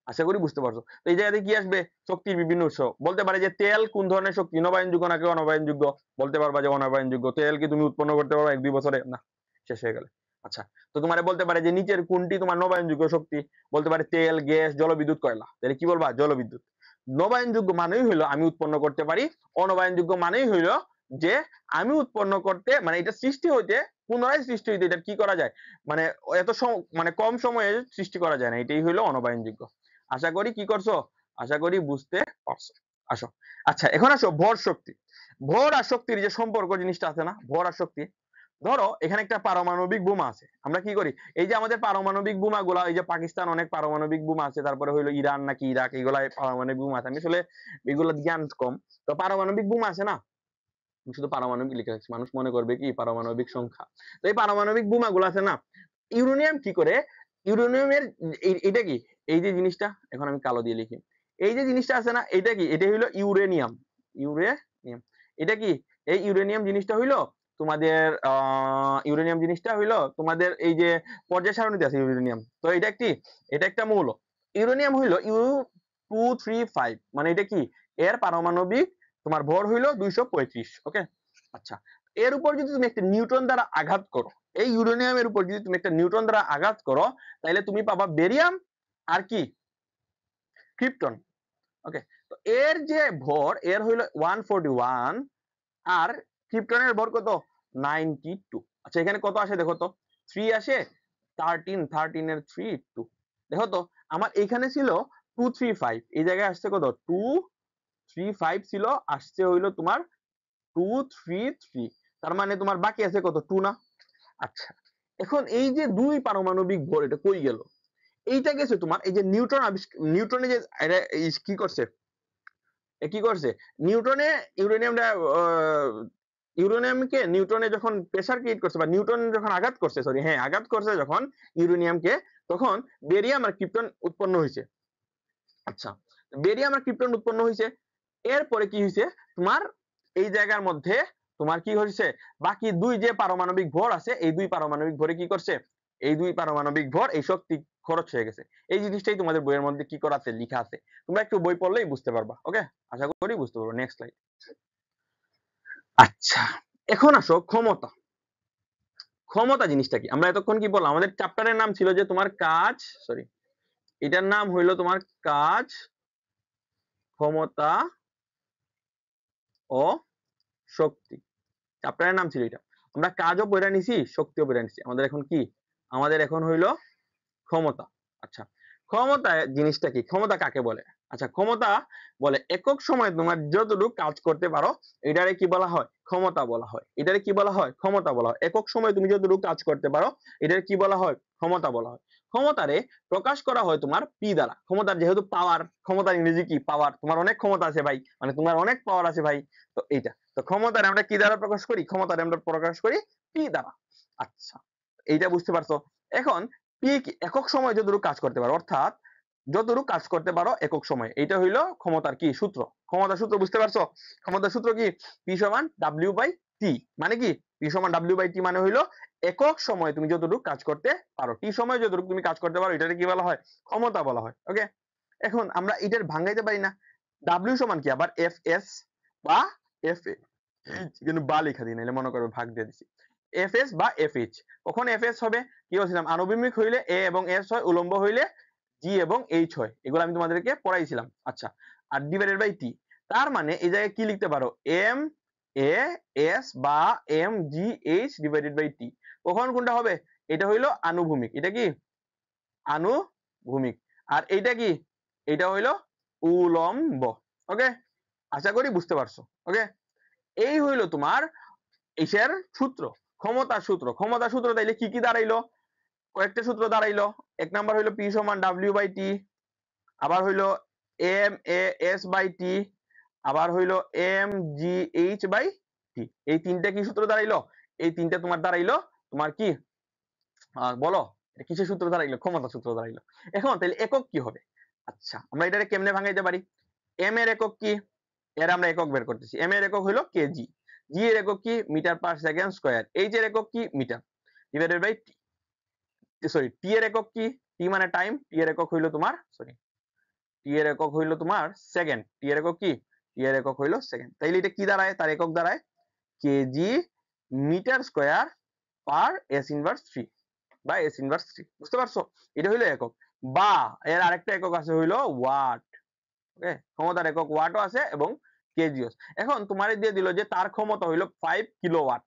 S1: আশা করি বুঝতে পারছো। তো এই জায়গাতে কি আসবে? শক্তির বিভিন্ন উৎস। বলতে পারে যে তেল কোন ধরনের শক্তি? নবায়নযোগ্য নাকি অনবায়নযোগ্য? বলতে পারবা যে অনবায়নযোগ্য। তেল কি তুমি উৎপন্ন করতে পারবা 1-2 বছরে? না, শেষ হয়ে গেলে। আচ্ছা, তো তোমারে বলতে পারে যে নিচের কোনটি তোমার নবায়নযোগ্য শক্তি? বলতে পারে তেল, গ্যাস, জলবিদ্যুৎ, কয়লা। তাহলে কি বলবা? জলবিদ্যুৎ। নবায়নযোগ্য মানেই হইলো আমি উৎপন্ন করতে পারি, অনবায়নযোগ্য মানেই হইলো যে আমি উৎপন্ন করতে মানে এটা সৃষ্টি হইতে, পুনরায় সৃষ্টি হইতে এটা কি করা যায়? মানে এত মানে কম সময়ে সৃষ্টি করা যায় না, এটাই হইলো অনবায়নযোগ্য। আশা করি কি করছো? আশা করি বুঝতে পারছো। আসো, আচ্ছা এখন আসো ভর শক্তি। ভর আর শক্তির যে সম্পর্ক জিনিসটা আছে না, ভর আর শক্তি, ধরো এখানে একটা পারমাণবিক বোমা আছে, আমরা কি করি, এই যে আমাদের পারমাণবিক বোমা গুলা, এই যে পাকিস্তান অনেক পারমাণবিক বোমা আছে, তারপরে হইলো ইরান নাকি ইরাক, এগুলা পারমাণবিক বোমা আছে, আমি আসলে এগুলো জ্ঞান কম। তো পারমাণবিক বোমা আছে না, শুধু পারমাণবিক লিখে রাখছি, মানুষ মনে করবে কি পারমাণবিক সংখ্যা। তো এই পারমাণবিক বোমা গুলো আছে না, ইউরেনিয়াম কি করে, ইউরেনিয়ামের এটা কি, এই যে জিনিসটা, এখন আমি কালো দিয়ে লিখি, এই যে জিনিসটা আছে না, এটা কি, এটা হইলো ইউরেনিয়াম, ইউরেনিয়াম, এটা কি, এই ইউরেনিয়াম জিনিসটা হইলো তোমাদের ইউরেনিয়াম জিনিসটা হইলো তোমাদের এই যে পর্যায় সারণীতে আছে ইউরেনিয়াম, তো এটা একটি, এটা একটা মৌল। ইউরেনিয়াম হইলো U235, মানে এটা কি, এর পারমাণবিক তোমার ভর হইলো 235। ওকে, আচ্ছা, এর উপর যদি তুমি একটা নিউটন দ্বারা আঘাত করো, এই ইউরেনিয়ামের উপর যদি তুমি একটা নিউটন দ্বারা আঘাত করো, তাহলে তুমি পাবা বেরিয়াম আর কি, ক্রিপ্টন। ওকে, তো এর যে ভর, এর হইলো 141, আর ক্রিপ্টনের ভর কত, 92। আচ্ছা, এখানে কত আসে দেখো তো, 3 আসে, 13 এর 3 2, দেখো তো, আমার এখানে ছিল 235, এই জায়গায় আসছে কত, 235 ছিল, আসছে হইলো তোমার 233, তার মানে তোমার বাকি আছে কত, 2 না। আচ্ছা, এখন এই যে দুই পারমাণবিক ভর, এটা কই গেল, এইটা গেছে তোমার এই যে নিউটন নিউটনে যে কি করছে, কি করছে, নিউটনে ইউরেনিয়ামটা ইউরেনিয়ামকে নিউটনে যখন প্রেসার ক্রিয়েট করছে, বা নিউটন যখন আঘাত করছে, সরি হ্যাঁ আঘাত করছে যখন ইউরেনিয়ামকে, তখন বেরিয়াম আর ক্রিপ্টন উৎপন্ন হয়েছে। আচ্ছা, বেরিয়াম আর ক্রিপ্টন উৎপন্ন হয়েছে, এরপরে কি হয়েছে তোমার, এই জায়গার মধ্যে তোমার কি হয়েছে, বাকি দুই যে পারমাণবিক ভর আছে, এই দুই পারমাণবিক ভরে কি করছে, এই দুই পারমাণবিক ভর এই শক্তি খরচ হয়ে গেছে। এই জিনিসটাই তোমাদের বইয়ের মধ্যে কি করা আছে, লেখা আছে, তোমরা একটু বই পড়লেই বুঝতে পারবা। ওকে, আশা করি বুঝতে পারবো। Next slide. আচ্ছা, এখন আসো ক্ষমতা। ক্ষমতা জিনিসটা কি, আমরা এতক্ষণ কি বললাম, আমাদের চ্যাপ্টারের নাম ছিল যে তোমার কাজ, সরি এটার নাম হইলো তোমার কাজ, ক্ষমতা ও শক্তি, চ্যাপ্টারের নাম ছিল এটা। আমরা কাজও পড়ে নিছি, শক্তিও পড়ে নিছি, আমাদের এখন কি, আমাদের এখন হইলো ক্ষমতা। আচ্ছা, ক্ষমতা জিনিসটা কি, ক্ষমতা কাকে বলে, আচ্ছা ক্ষমতা বলে একক সময় তোমার যতটুকু কাজ করতে পারো, এটারে কি বলা হয়, ক্ষমতা বলা হয়। এটারে কি বলা হয়, ক্ষমতা বলা হয়। একক সময় তুমি যতটুকু কাজ করতে পারো, এটারে কি বলা হয়, ক্ষমতা বলা হয়। ক্ষমতারে প্রকাশ করা হয় তোমার পি দ্বারা। ক্ষমতার যেহেতু পাওয়ার, ক্ষমতার ইংরেজি কি, পাওয়ার, তোমার অনেক ক্ষমতা আছে ভাই, মানে তোমার অনেক পাওয়ার আছে ভাই, তো এইটা, তো ক্ষমতারে আমরা কি দ্বারা প্রকাশ করি, ক্ষমতারে আমরা প্রকাশ করি পি দ্বারা। আচ্ছা, এইটা বুঝতে পারছো। এখন পি কি, একক সময় যতটুকু কাজ করতে পারো, অর্থাৎ যতটুকু কাজ করতে পারো একক সময়, এটা হইলো ক্ষমতার কি সূত্র, ক্ষমতার সূত্র বুঝতে পারছো। ক্ষমতার সূত্র কি, পি সমান ডাব্লিউ বাই টি, মানে কি, পি সমান ডাব্লিউ বাই টি মানে হইলো একক সময় তুমি যতটুকু কাজ করতে পারো, টি সময় যতটুকু তুমি কাজ করতে পারো, এটাকে কি বলা হয়, ক্ষমতা বলা হয়। ওকে, এখন আমরা এটার ভাঙাইতে পারি না, ডাব্লিউ সমান কি আবার এফ এস বা এফ এ, কিন্তু বা লেখা দিই, নাহলে মনে করবে ভাগ দিয়ে দিছি, এফ এস বা এফ এইচ। কখন এফ এস হবে, কি বলছিলাম, আনুভূমিক হইলে এ এবং এস হয়, উলম্ব হইলে জি এবং এইচ হয়, এগুলো আমি তোমাদেরকে পড়াইছিলাম। আচ্ছা, আর ডিভাইডেড বাই টি, তার মানে এই জায়গায় কি লিখতে পারো, এম এ এস বা M G H divided by T. কখন কোনটা হবে, এটা হইলো আনুভূমিক, এটা কি আনুভূমিক, আর এইটা কি, এটা হইলো উলম্ব। ওকে, আশা করি বুঝতে পারছো। ওকে, এই হইলো তোমার ইসের সূত্র, ক্ষমতার সূত্র। ক্ষমতার সূত্র তাইলে কি কি দাঁড়াইলো, কয়েকটা সূত্র দাঁড়াইলো। এক নাম্বার হইলো পি সমান ডাব্লিউ বাই টি, আবার হইলো M A S by T, আবার হইলো M G H by T. এই তিনটা কি সূত্র দাঁড়াইলো, এই তিনটা তোমার দাঁড়াইলো তোমার কি, বলো কিসের সূত্র দাঁড়াইলো, ক্ষমতা সূত্র দাঁড়াইলো। এখন তাহলে একক কি হবে, আচ্ছা আমরা এটাকে কেমনে ভাঙাইতে পারি, এম এর একক কি, এর আমরা একক বের করতেছি, এম এর একক হইলো কেজি, জি এর একক কি, metre per second square, H এর একক কি, metre, divided by T, sorry T এর একক কি, টি মানে টাইম, টি এর একক হইলো তোমার, সরি টি এর একক হইলো তোমার সেকেন্ড, টি এর একক কি, টি এর একক হইলো সেকেন্ড। তাইলে এটা কি দাঁড়ায়, তার একক দাঁড়ায় KG metre square per S inverse 3 বা এস ইনভার্স 3, বুঝতে পারছো, এটা হইলো একক। বা এর আরেকটা একক আছে হইলো ওয়াট। ওকে, ক্ষমতার একক ওয়াটও আছে এবং কেজিও। এখন তোমার দিয়ে দিল যে তার ক্ষমতা হইলো 5 কিলোওয়াট,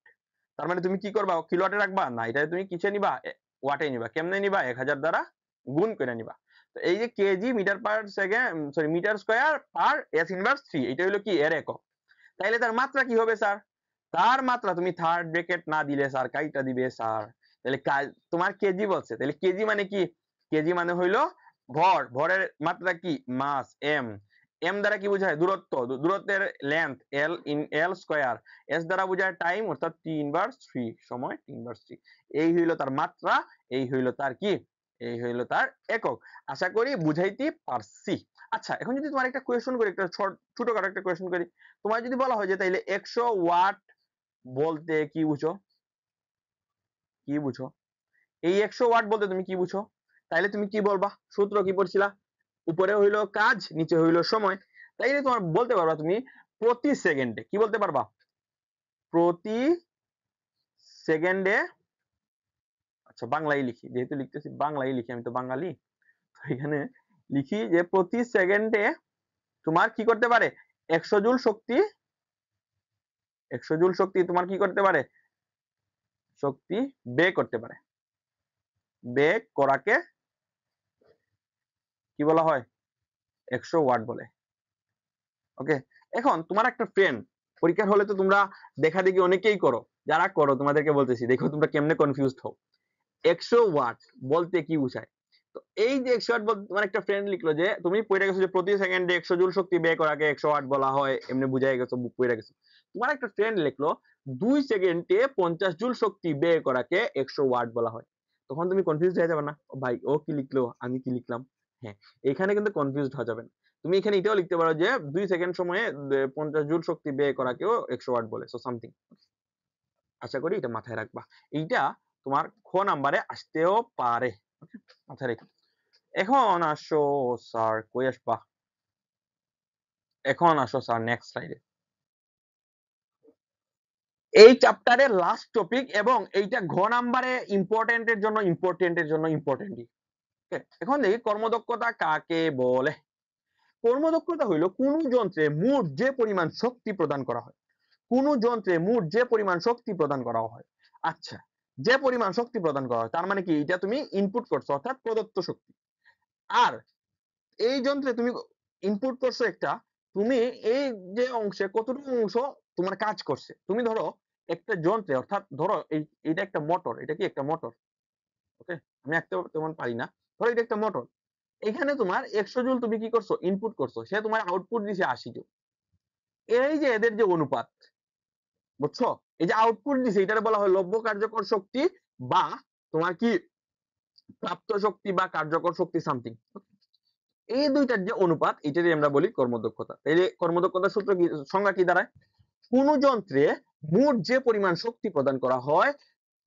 S1: তার মানে তুমি কি করবা, কিলোওয়াটে রাখবা না, এটা তুমি কিসে নিবা, ওয়াটে নিবা। কেমনে নিবা, 1000 দ্বারা গুণ করে নিবা। তো এই যে KG metre per second, sorry metre square per S inverse 3, এটা হলো কি এর একক। তাইলে তার মাত্রা কি হবে স্যার, তার মাত্রা তুমি থার্ড ব্র্যাকেট না দিলে স্যার কাইটা দিবে স্যার? তাহলে তোমার কেজি বলছে, তাহলে কেজি মানে কি? কেজি মানে হইলো ভর, ভরের মাত্রা কি? মাস, এম। এম দ্বারা কি বোঝায়? দূরত্ব, দূরত্বের length L in L square. S দ্বারা বোঝায় টাইম, অর্থাৎ টি ইনভার্স 3, সময় টি ইনভার্স 3। এই হইলো তার মাত্রা, এই হইলো তার কি? এই হইলো তার একক। আশা করি বুঝাইতে পারছি। আচ্ছা, এখন যদি তোমার একটা কোয়েশ্চন করি, একটা ছোটখাটো একটা কোয়েশ্চন করি, তোমার যদি বলা হয় যে তাইলে 100 ওয়াট বলতে কি বুঝো? কি বুঝো? এই 100 ওয়াট বলতে তুমি কি বুঝো? তাইলে তুমি কি বলবা? সূত্র কি পড়ছিলা? উপরে হইলো কাজ, নিচে হইলো সময়। তাইলে তোমার বলতে পারবা তুমি প্রতি সেকেন্ডে, কি বলতে পারবা? প্রতি সেকেন্ডে, আচ্ছা বাংলায় লিখি, যেহেতু লিখতেছি বাংলায় লিখি, আমি তো বাঙালি। তো এখানে লিখি যে প্রতি সেকেন্ডে তোমার কি করতে পারে? 100 জুল শক্তি, 100 জুল শক্তি তোমার কি করতে পারে? শক্তি ব্যয় করতে পারে। ব্যয় করাকে কি বলা হয়? 100 ওয়াট বলে। ওকে, এখন তোমার একটা ফ্রেন্ড, পরীক্ষার হলে তো তোমরা দেখা দেখি অনেকেই করো, যারা করো তোমাদেরকে বলতেছি, দেখো তোমরা কেমনে কনফিউজড হও। 100 ওয়াট বলতে কি বোঝায়? তো এই যে 100 ওয়াট বলতে তোমার একটা ফ্রেন্ড লিখলো যে তুমি পড়ে গেছো যে প্রতি সেকেন্ডে 100 জুল শক্তি ব্যয় করাকে 100 ওয়াট বলা হয়, এমনি বুঝাই গেছো, বুক পড়ে গেছো। তোমার একটা ফ্রেন্ড লিখলো 2 সেকেন্ডে 50 জুল শক্তি ব্যয় করাকে 100 ওয়াট বলা হয়। তখন তুমি কনফিউজড হয়ে যাবে না? ভাই ও কি লিখলো, আমি কি লিখলাম? হ্যাঁ, এখানে কিন্তু কনফিউজড হয়ে যাবে না। তুমি এখানে এটাও লিখতে পারো যে 2 সেকেন্ড সময়ে 50 জুল শক্তি ব্যয় করাকেও 100 ওয়াট বলে, সো সামথিং। আশা করি এটা মাথায় রাখবা। এইটা তোমার খ নাম্বারে আসতেও পারে। ওকে, মাথায় রেখো। এখন আসো স্যার, কই আসবা? এখন আসো স্যার নেক্সট স্লাইডে। এই চ্যাপ্টারের লাস্ট টপিক, এবং এইটা ঘ নাম্বারে ইম্পর্টেন্টের জন্য, ইম্পর্টেন্টের জন্য ইম্পর্টেন্টই। এখন দেখি কর্মদক্ষতা কাকে বলে। কর্মদক্ষতা হইলো কোন যন্ত্রে মোট যে পরিমাণ শক্তি প্রদান করা হয়, কোন যন্ত্রে মোট যে পরিমাণ শক্তি প্রদান করা হয়। আচ্ছা, যে পরিমাণ শক্তি প্রদান করা হয় তার মানে কি? এটা তুমি ইনপুট করছো, অর্থাৎ প্রদত্ত শক্তি। আর এই যন্ত্রে তুমি ইনপুট করছো একটা, তুমি এই যে অংশে কতটুকু অংশ তোমার কাজ করছে। তুমি ধরো একটা যন্ত্রে, অর্থাৎ ধরো এইটা একটা মোটর, এটা কি একটা মোটর? ওকে, আমি আঁকতে তেমন পারি না। ধরো এটা একটা মোটর, এখানে তোমার 100 জুল তুমি কি করছো? ইনপুট করছো, সে তোমার আউটপুট দিছে 80 জুল। এই যে এদের যে অনুপাত, বুঝছো? এই যে আউটপুট দিছে, এটারে বলা হয় লব্য কার্যকর শক্তি, বা তোমার কি প্রাপ্ত শক্তি বা কার্যকর শক্তি, সামথিং। এই দুইটার যে অনুপাত, এটারই আমরা বলি কর্মদক্ষতা। তাইলে কর্মদক্ষতার সূত্র কি, সংজ্ঞা কি দাঁড়ায়? কোন যন্ত্রে মোট যে পরিমাণ শক্তি প্রদান করা হয়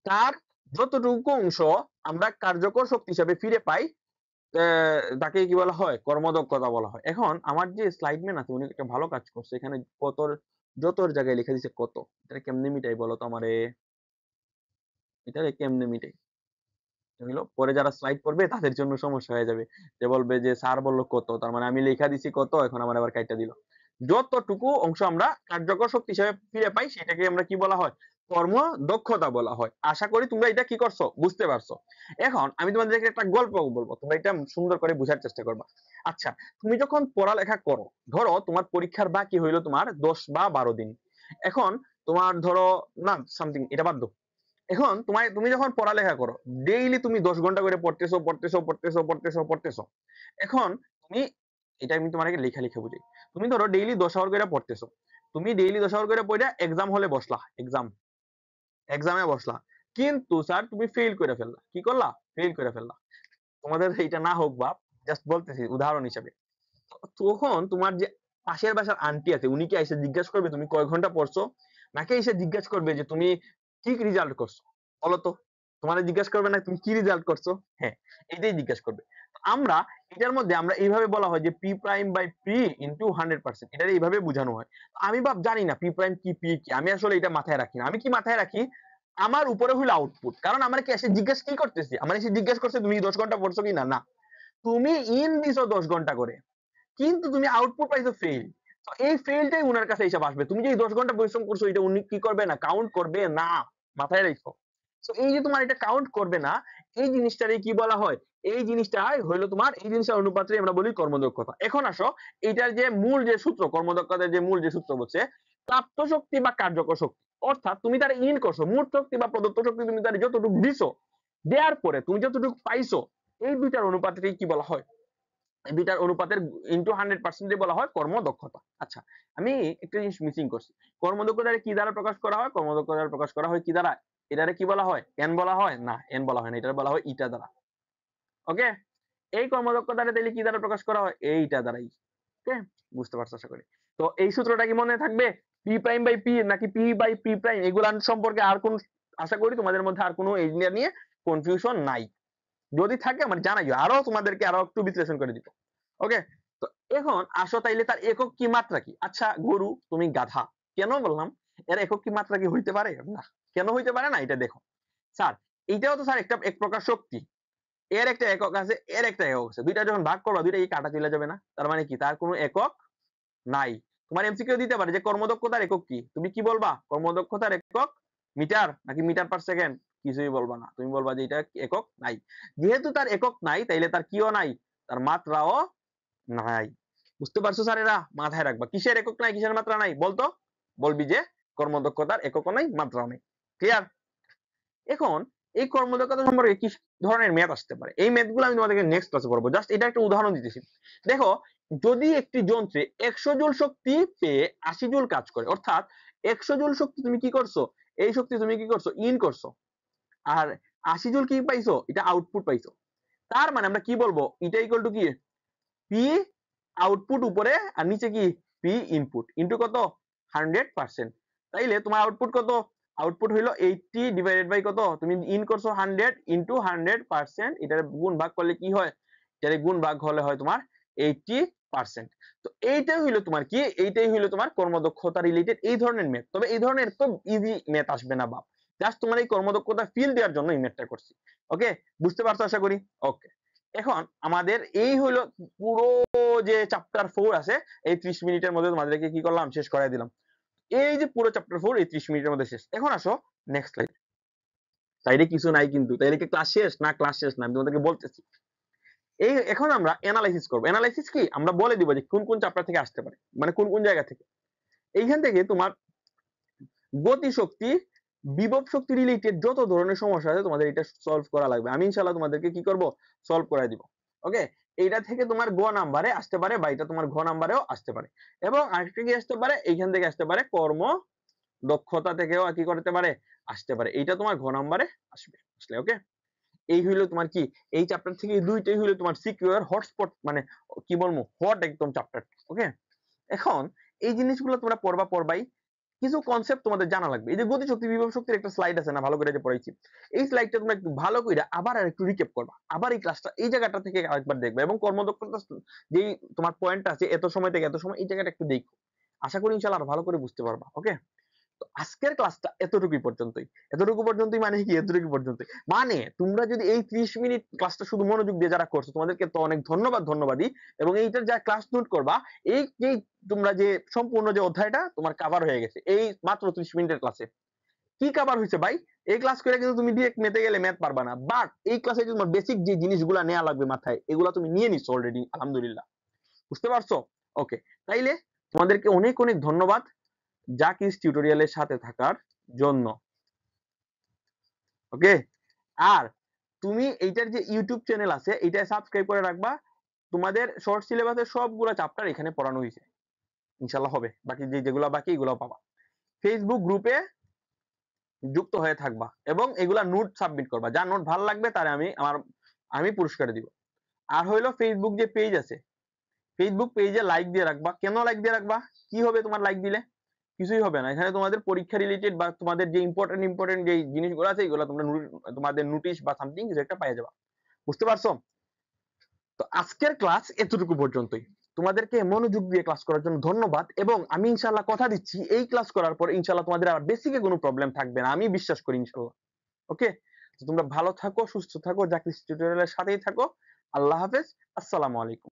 S1: তার যতটুকু অংশ আমরা কার্যকর শক্তি হিসেবে ফিরে পাই, তাকে কি বলা হয়? কর্মদক্ষতা বলা হয়। এখন আমার যে স্লাইড ম্যান আছে উনি একটা ভালো কাজ করছে, এখানে যতর জায়গায় লিখে দিছে কত। এটা কেমনে মিটাই বলো তো আমারে? এটা কেমনে মিটাই? হলো পরে যারা স্লাইড পড়বে তাদের জন্য সমস্যা হয়ে যাবে। যে বলবে যে স্যার বলল কত, তার মানে আমি লেখা দিছি কত, এখন আমার আবার কাইটা দিল। যতটুকু অংশ আমরা কার্যকর শক্তি হিসেবে ফিরে পাই সেটাকে আমরা কি বলা হয়? কর্ম দক্ষতা বলা হয়। আশা করি তোমরা এটা কি করছো, বুঝতে পারছো। এখন আমি তোমাদেরকে একটা গল্প বলবো, তোমরা এটা সুন্দর করে বোঝার চেষ্টা করবা। আচ্ছা, তুমি যখন পড়ালেখা করো, ধরো তোমার পরীক্ষার বাকি হইলো তোমার 10 বা 12 দিন। এখন তোমার ধরো, না সামথিং, এটা বাদ দাও। এখন তুমি যখন পড়ালেখা করো, ডেইলি তুমি 10 ঘন্টা করে পড়তেছো পড়তেছো পড়তেছো পড়তেছো পড়তেছো। এখন তুমি, এটা আমি তোমাকে লেখা লেখা বুঝাই। তুমি ধরো ডেইলি 10 আওয়ার করে পড়তেছো, তুমি ডেইলি 10 আওয়ার করে পড়ে এক্সাম হলে বসলা, এক্সামে বসলা, কিন্তু স্যার তুমি ফেল করে ফেললা। কি করলা? ফেল করে ফেললা। তোমাদের এটা না হোক বা, জাস্ট বলতেছি উদাহরণ হিসেবে। তখন তোমার যে পাশের বাসার আন্টি আছে, উনি কি এসে জিজ্ঞাসা করবে তুমি কয় ঘন্টা পড়ছো, নাকি এসে জিজ্ঞাসা করবে যে তুমি কি রেজাল্ট করছো? বলো তো। তোমাদের জিজ্ঞাসা করবে না তুমি কি রেজাল্ট করছো? হ্যাঁ, এটাই জিজ্ঞাসা করবে। আমরা এটার মধ্যে আমরা এইভাবে বলা হয় যে P prime by P into 100%, এটা এইভাবে বোঝানো হয়। আমি জানি না পি প্রাইম কি, পি কি, আমি আসলে এটা মাথায় রাখি না। আমি কি মাথায় রাখি? আমার উপরে হলো আউটপুট, কারণ আমার কি এসে জিজ্ঞাসা কি করতেছি, আমার এসে জিজ্ঞাসা করছে তুমি 10 ঘন্টা পড়ছো কিনা, না, তুমি ইন দিছো 10 ঘন্টা করে, কিন্তু তুমি আউটপুট পাইছো ফেল। তো এই ফেলটাই উনার কাছে হিসাব আসবে। তুমি যে এই 10 ঘন্টা পরিশ্রম করছো এটা উনি কি করবে না, কাউন্ট করবে না। মাথায় রাখো। তো এই যে তোমার এটা কাউন্ট করবে না, এই জিনিসটারই কি বলা হয়? এই জিনিসটাই হইলো তোমার, এই জিনিসটার অনুপাতে আমরা বলি কর্মদক্ষতা। এখন আসো, এটার যে মূল যে সূত্র, কর্মদক্ষতার যে মূল যে সূত্র হচ্ছে প্রাপ্ত শক্তি বা কার্যকর শক্তি। অর্থাৎ তুমি তার ইন করছো, মোট শক্তি বা প্রদত্ত শক্তি তুমি তার যতটুকু দিছো, দেওয়ার পরে তুমি যতটুকু পাইছো, এই দুইটার অনুপাতকে কি বলা হয়? এই দুইটার অনুপাতের ইনটু 100% বলা হয় কর্মদক্ষতা। আচ্ছা, আমি একটা জিনিস মিসিং করছি। কর্মদক্ষতাকে কি দ্বারা প্রকাশ করা হয়? কর্মদক্ষতা দ্বারা প্রকাশ করা হয় কি দ্বারা? এটারে কি বলা হয়? এন বলা হয়? না, এন বলা হয় না। এটা বলা হয় ইটা দ্বারা। ওকে? এই কর্মদক্ষতাটা তাহলে কি দ্বারা প্রকাশ করা হয়? এইটা দ্বারাই। ওকে? বুঝতে পারছো আশা করি। তো এই সূত্রটা কি মনে থাকবে? পি প্রাইম বাই পি নাকি পি বাই পি প্রাইম, এগুলা সম্পর্কে আর কোন, আশা করি তোমাদের মধ্যে আর কোনো এইগুলা নিয়ে কনফিউশন নাই। যদি থাকে আমার জানাইও, আরো তোমাদেরকে আরো একটু বিশ্লেষণ করে দিব। ওকে? তো এখন আসো তাইলে তার একক কি মাত্রা কি? আচ্ছা গরু, তুমি গাধা। কেন বললাম? এর একক কি মাত্রা কি হইতে পারে? না। কেন হইতে পারে না? এটা দেখো। স্যার, এইটাও তো স্যার একটা এক প্রকার শক্তি। এর একটা একক আছে, এর একটা একক আছে। দুইটা যখন ভাগ করবা, দুইটা কি কাটা চলে যাবে না? তার মানে কি তার কোনো একক নাই। তোমার এমসিকিউ দিতে পারে যে কর্মদক্ষতার একক কি? তুমি কি বলবা? কর্মদক্ষতার একক মিটার নাকি মিটার পার সেকেন্ড? কিছুই বলবা না। তুমি বলবা যে এটা একক নাই। যেহেতু তার একক নাই, তাইলে তার কিও নাই? তার মাত্রাও নাই। বুঝতে পারছো স্যারেরা? মাথায় রাখবা। কিসের একক নাই, কিসের মাত্রা নাই? বলতো? বলবি যে কর্মদক্ষতার এককও নাই, মাত্রাও নাই। ক্লিয়ার? এখন এই কর্মদক্ষতা সম্পর্কে কি ধরনের ম্যাথ আসতে পারে, এই ম্যাথ গুলো আমি তোমাদেরকে নেক্সট ক্লাসে পড়বো। জাস্ট এটা একটা উদাহরণ দিতেছি। দেখো, যদি একটি যন্ত্রে 100 জুল শক্তি পেয়ে 80 জুল কাজ করে, অর্থাৎ 100 জুল শক্তি তুমি কি করছো, এই শক্তি তুমি কি করছো, ইন করছো, আর 80 জুল কি পাইছো, এটা আউটপুট পাইছো। তার মানে আমরা কি বলবো, এটা ইকুয়াল টু কি, পি আউটপুট উপরে আর নিচে কি, পি ইনপুট ইনটু কত, 100%। তাইলে তোমার আউটপুট কত, আউটপুট হইলো 80 ডিভাইডেড বাই কত, তুমি ইন করছো 100 ইনটু 100%, এটার গুণ ভাগ করলে কি হয়, এটার গুণ ভাগ হলে হয় তোমার 80%। তো এইটাই হইলো তোমার কি, এইটাই হইলো তোমার কর্মদক্ষতা রিলেটেড এই ধরনের ম্যাথ। তবে এই ধরনের তো ইজি ম্যাথ আসবে না বাপ, জাস্ট তোমার এই কর্মদক্ষতা ফিল দেওয়ার জন্য এই ম্যাথটা করছি। ওকে, বুঝতে পারছো আশা করি? ওকে, এখন আমাদের এই হইলো পুরো যে চ্যাপ্টার 4 আছে, এই 30 মিনিটের মধ্যে তোমাদেরকে কি করলাম, শেষ করাই দিলাম। এই যে পুরো চ্যাপ্টার 4 এই 30 মিনিটের মধ্যে শেষ। এখন আসো নেক্সট স্লাইড। তাইলে কিছু নাই কিন্তু, তাইলে কি ক্লাস শেষ? না, ক্লাস শেষ না, আমি তোমাদেরকে বলতেছি। এই এখন আমরা অ্যানালাইসিস করব। অ্যানালাইসিস কি, আমরা বলে দিব যে কোন কোন চ্যাপ্টার থেকে আসতে পারে, মানে কোন কোন জায়গা থেকে। এইখান থেকে তোমার গতি শক্তি, বিভব শক্তি রিলেটেড যত ধরনের সমস্যা আছে তোমাদের এটা সলভ করা লাগবে। আমি ইনশাআল্লাহ তোমাদেরকে কি করব, সলভ করাই দিব। ওকে, এইটা থেকে তোমার গ নাম্বারে আসতে পারে, বা এটা তোমার ঘ নাম্বারেও আসতে পারে। এবং আরেকটা কি আসতে পারে, এইখান থেকে আসতে পারে কর্ম দক্ষতা থেকেও কি করতে পারে, আসতে পারে। এইটা তোমার ঘ নাম্বারে আসবে আসলে। ওকে, এই হইলো তোমার কি, এই চ্যাপ্টার থেকে এই দুইটাই হইলো তোমার সিকিউর হটস্পট, মানে কি বলবো, হট একদম চ্যাপ্টার। ওকে, এখন এই জিনিসগুলো তোমরা পড়বাই, কিছু কনসেপ্ট তোমাদের জানা লাগবে। এই যে গতিশক্তি বিভব শক্তির একটা স্লাইড আছে না, ভালো করে যে পড়াইছি, এই স্লাইডটা তোমরা একটু ভালো করে আবার আরেকটু রিক্যাপ করবা, আবার এই ক্লাসটা এই জায়গাটা থেকে আরেকবার দেখবে, এবং কর্মদক্ষতা যেই তোমার পয়েন্ট আছে এত সময় থেকে এত সময়, এই জায়গাটা একটু দেখো। আশা করি ইনশাআল্লাহ আরো ভালো করে বুঝতে পারবা। ওকে, তো আজকের ক্লাসটা এতটুকুই পর্যন্তই। এতটুকু পর্যন্তই মানে কি, এতটুকু পর্যন্তই মানে তোমরা যদি এই 30 মিনিট ক্লাসটা শুধু মনোযোগ দিয়ে যারা করছো, তোমাদেরকে তো অনেক ধন্যবাদই। এবং এইটার যা ক্লাস নোট করবা, এই তোমরা যে সম্পূর্ণ যে অধ্যায়টা তোমার কভার হয়ে গেছে এই মাত্র 30 মিনিটের ক্লাসে। কি কভার হয়েছে ভাই, এই ক্লাস করে কিন্তু তুমি ডিরেক্ট ম্যাথে গেলে ম্যাথ পারবা না, বাট এই ক্লাসে তোমার বেসিক যে জিনিসগুলো নেওয়া লাগবে মাথায়, এগুলো তুমি নিয়ে নিছো অলরেডি, আলহামদুলিল্লাহ। বুঝতে পারছো? ওকে, তাইলে তোমাদেরকে অনেক অনেক ধন্যবাদ জাকিস টিউটোরিয়ালের সাথে থাকার জন্য। ওকে, আর তুমি এইটার যে ইউটিউব চ্যানেল আছে এটা সাবস্ক্রাইব করে রাখবা। তোমাদের শর্ট সিলেবাসের সবগুলা চ্যাপ্টার এখানে পড়ানো হয়েছে, ইনশাআল্লাহ হবে। বাকি যেগুলো বাকি এগুলো পাবা। ফেসবুক গ্রুপে যুক্ত হয়ে থাকবা এবং এগুলা নোট সাবমিট করবা, যার নোট ভালো লাগবে তারে আমি পুরস্কার দিব। আর হইলো ফেসবুক যে পেজ আছে, ফেসবুক পেজে লাইক দিয়ে রাখবা। কেন লাইক দিয়ে রাখবা, কি হবে তোমার লাইক দিলে? কিছুই হবে না, এখানে তোমাদের পরীক্ষা রিলেটেড বা তোমাদের যে ইম্পর্টেন্ট যে জিনিসগুলো আছে এগুলো তোমরা তোমাদের নোটিশ বা সামথিং কিছু একটা পেয়ে যাবা। বুঝতে পারছো? তো আজকের ক্লাস এতটুকু পর্যন্তই। তোমাদেরকে মনোযোগ দিয়ে ক্লাস করার জন্য ধন্যবাদ, এবং আমি ইনশাআল্লাহ কথা দিচ্ছি এই ক্লাস করার পর ইনশাআল্লাহ তোমাদের আর বেসিকে কোনো প্রবলেম থাকবে না, আমি বিশ্বাস করি ইনশাআল্লাহ। ওকে, তো তোমরা ভালো থাকো, সুস্থ থাকো, জাকির টিউটোরিয়ালের সাথেই থাকো। আল্লাহ হাফেজ, আসসালামু আলাইকুম।